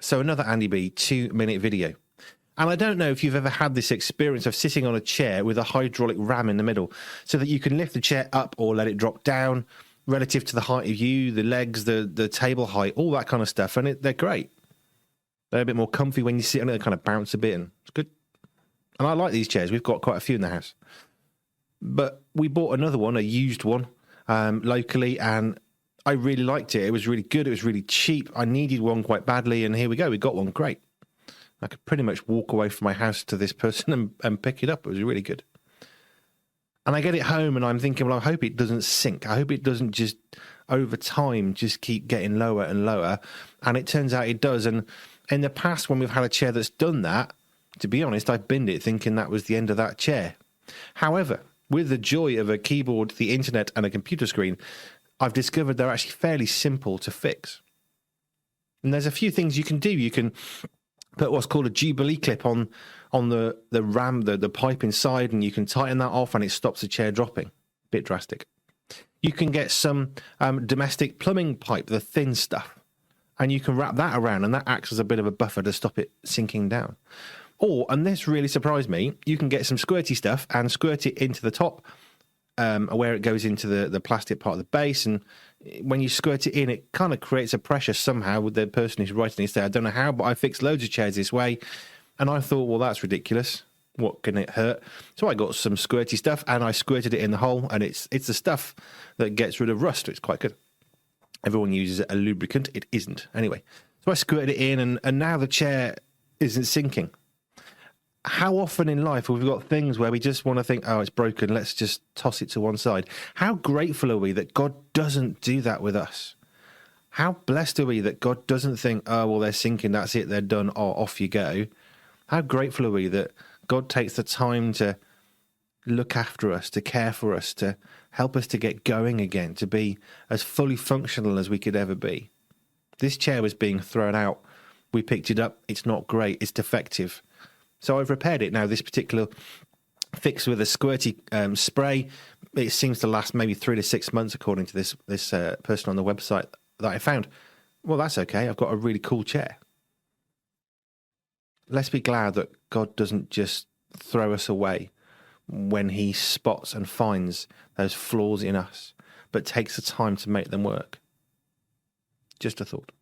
So another Andy B 2-minute video. And I don't know if you've ever had this experience of sitting on a chair with a hydraulic ram in the middle so that you can lift the chair up or let it drop down relative to the height of you, the legs, the table height, all that kind of stuff. And they're great. They're a bit more comfy when you sit on it. They kind of bounce a bit and it's good. And I like these chairs. We've got quite a few in the house. But we bought another one, a used one, locally, and I really liked it. It was really good. It was really cheap. I needed one quite badly, and here we go. We got one. Great. I could pretty much walk away from my house to this person and pick it up. It was really good. And I get it home, and I'm thinking, well, I hope it doesn't sink. I hope it doesn't just, over time, just keep getting lower and lower. And it turns out it does. And in the past, when we've had a chair that's done that, to be honest, I've binned it thinking that was the end of that chair. However, with the joy of a keyboard, the internet, and a computer screen, I've discovered they're actually fairly simple to fix. And there's a few things you can do. You can put what's called a Jubilee clip on the ram, the pipe inside, and you can tighten that off and it stops the chair dropping. Bit drastic. You can get some domestic plumbing pipe, the thin stuff, and you can wrap that around, and that acts as a bit of a buffer to stop it sinking down. Or, and this really surprised me, you can get some squirty stuff and squirt it into the top where it goes into the plastic part of the base, and when you squirt it in, it kind of creates a pressure somehow with the person who's writing this there. I don't know how, but I fixed loads of chairs this way, and I thought, well, that's ridiculous. What can it hurt? So I got some squirty stuff, and I squirted it in the hole, and it's the stuff that gets rid of rust. It's quite good. Everyone uses a lubricant. It isn't. Anyway, so I squirted it in, and now the chair isn't sinking. How often in life have we got things where we just want to think, oh, it's broken, let's just toss it to one side? How grateful are we that God doesn't do that with us? How blessed are we that God doesn't think, oh, well, they're sinking, that's it, they're done, oh, off you go? How grateful are we that God takes the time to look after us, to care for us, to help us to get going again, to be as fully functional as we could ever be? This chair was being thrown out. We picked it up. It's not great. It's defective. So I've repaired it now. This particular fix with a squirty spray, it seems to last maybe 3 to 6 months, according to this person on the website that I found. Well, that's okay. I've got a really cool chair. Let's be glad that God doesn't just throw us away when he spots and finds those flaws in us, but takes the time to make them work. Just a thought.